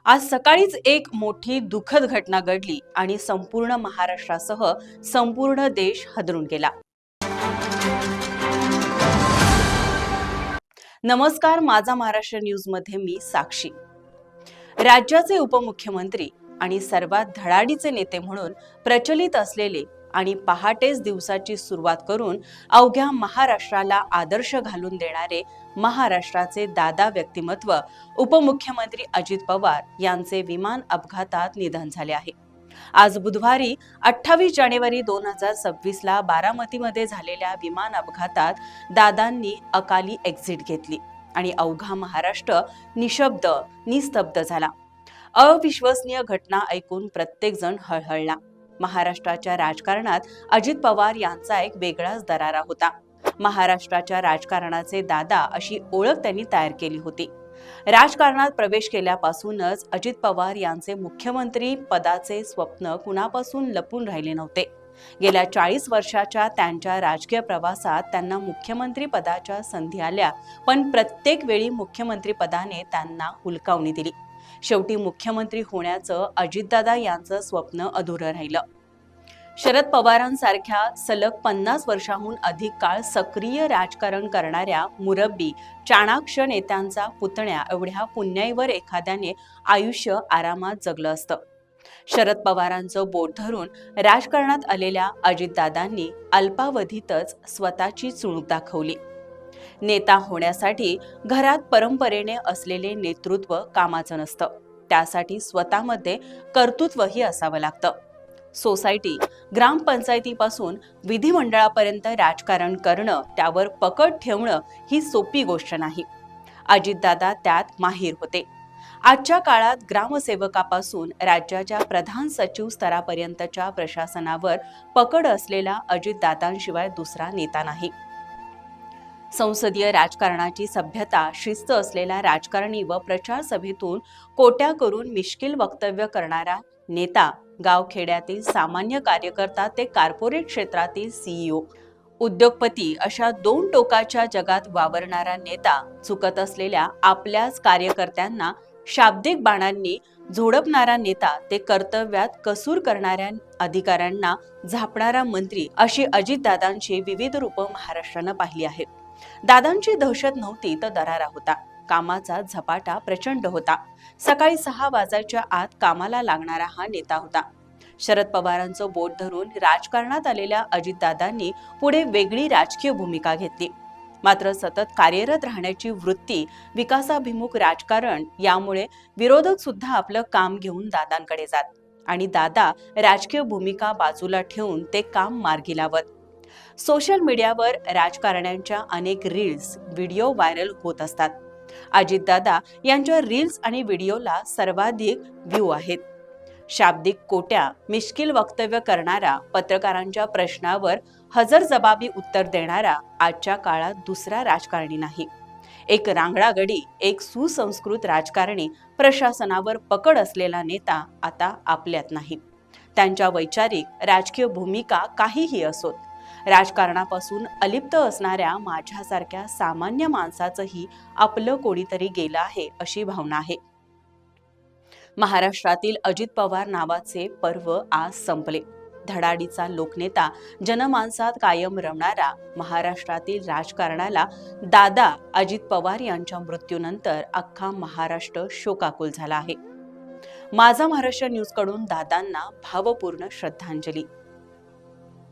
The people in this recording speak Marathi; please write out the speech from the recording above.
आज सकाळीच एक मोठी दुःखद घटना घडली आणि संपूर्ण महाराष्ट्रासह संपूर्ण देश हादरून गेला. नमस्कार, माझा महाराष्ट्र न्यूज मध्ये मी साक्षी. राज्याचे उपमुख्यमंत्री आणि सर्वात धडाडीचे नेते म्हणून प्रचलित असलेले आणि पहाटेच दिवसाची सुरुवात करून अवघ्या महाराष्ट्राला आदर्श घालून देणारे महाराष्ट्राचे दादा व्यक्तिमत्व उपमुख्यमंत्री अजित पवार यांचे विमान अपघातात निधन झाले आहे. आज बुधवारी 28 जानेवारी 2026 ला बारामतीमध्ये झालेल्या विमान अपघातात दादांनी अकाली एक्झिट घेतली आणि अवघा महाराष्ट्र निशब्द निस्तब्ध झाला. अविश्वसनीय घटना ऐकून प्रत्येक जण हळहळला. महाराष्ट्राच्या राजकारणात अजित पवार यांचा एक वेगळाच दरारा होता. महाराष्ट्राच्या राजकारणाचे दादा अशी ओळख त्यांनी तयार केली होती. राजकारणात प्रवेश केल्यापासूनच अजित पवार यांचे मुख्यमंत्री पदाचे स्वप्न कुणापासून लपून राहिले नव्हते. गेल्या 40 वर्षाच्या त्यांच्या राजकीय प्रवासात त्यांना मुख्यमंत्री पदाच्या संधी आल्या, पण प्रत्येक वेळी मुख्यमंत्री पदाने त्यांना हुलकावणी दिली. शेवटी मुख्यमंत्री होण्याचं अजितदादा यांचं स्वप्न अधुरं राहिलं. शरद पवारांसारख्या सलग 50 वर्षांहून अधिक काळ सक्रिय राजकारण करणाऱ्या मुरब्बी चाणाक्ष नेत्यांचा पुतण्या एवढ्या पुण्याईवर एखाद्याने आयुष्य आरामात जगलं असतं. शरद पवारांचं बोट धरून राजकारणात आलेल्या अजितदादांनी अल्पावधीतच स्वतःची चुणूक दाखवली. नेता होण्यासाठी घरात परंपरेने असलेले नेतृत्व कामाचं नसतं, त्यासाठी स्वतःमध्ये कर्तृत्वही असावं लागतं. सोसायटी, ग्रामपंचायतीपासून विधिमंडळापर्यंत राजकारण करणं, त्यावर पकड ठेवणं ही सोपी गोष्ट नाही. अजितदादा त्यात माहीर होते. आजच्या काळात ग्रामसेवकापासून राज्याच्या प्रधान सचिव स्तरापर्यंतच्या प्रशासनावर पकड असलेला अजितदादांशिवाय दुसरा नेता नाही. संसदीय राजकारणाची सभ्यता, शिस्त असलेला राजकारणी व प्रचार सभेतून कोट्या करून मिश्किल वक्तव्य करणारा नेता, गावखेड्यातील सामान्य कार्यकर्ता ते कॉर्पोरेट क्षेत्रातील सीईओ, उद्योगपती अशा दोन टोकाच्या जगात वावरणारा नेता, चुकत असलेल्या आपल्याच कार्यकर्त्यांना शाब्दिक बाणांनी झोडपणारा नेता ते कर्तव्यात कसूर करणाऱ्या अधिकाऱ्यांना झापणारा मंत्री, अशी अजितदादांची विविध रूपं महाराष्ट्रानं पाहिली आहेत. दादांची दहशत नव्हती तर दरारा होता. कामाचा झपाटा प्रचंड होता. सकाळी 6 वाजायच्या आत कामाला लागणारा हा नेता होता. शरद पवारांचं बोट धरून राजकारणात आलेल्या अजितदादांनी पुढे वेगळी राजकीय भूमिका घेतली. मात्र सतत कार्यरत राहण्याची वृत्ती, विकासाभिमुख राजकारण यामुळे विरोधक सुद्धा आपलं काम घेऊन दादांकडे जात आणि दादा राजकीय भूमिका बाजूला ठेवून ते काम मार्गी लावत. सोशल मीडियावर राजकारण्यांच्या अनेक रील्स, व्हिडिओ व्हायरल होत असतात. अजितदादा यांच्या रील्स आणि व्हिडिओला सर्वाधिक व्ह्यू आहेत. शाब्दिक कोट्या, मिश्किल वक्तव्य करणारा, पत्रकारांच्या प्रश्नावर हजरजबाबी उत्तर देणारा आजच्या काळात दुसरा राजकारणी नाही. एक रांगडागडी, एक सुसंस्कृत राजकारणी, प्रशासनावर पकड असलेला नेता आता आपल्यात नाही. त्यांच्या वैचारिक, राजकीय भूमिका काहीही असोत, राजकारणापासून अलिप्त असणाऱ्या माझ्यासारख्या सामान्य माणसाचंही आपलं कोणीतरी गेलं आहे अशी भावना आहे. महाराष्ट्रातील अजित पवार नावाचे पर्व आज संपले. धडाडीचा लोकनेता, जनमानसात कायम रमणारा, महाराष्ट्रातील राजकारणाला दादा अजित पवार यांच्या मृत्यूनंतर अख्खा महाराष्ट्र शोकाकुल झाला आहे. माझा महाराष्ट्र न्यूज कडून दादांना भावपूर्ण श्रद्धांजली.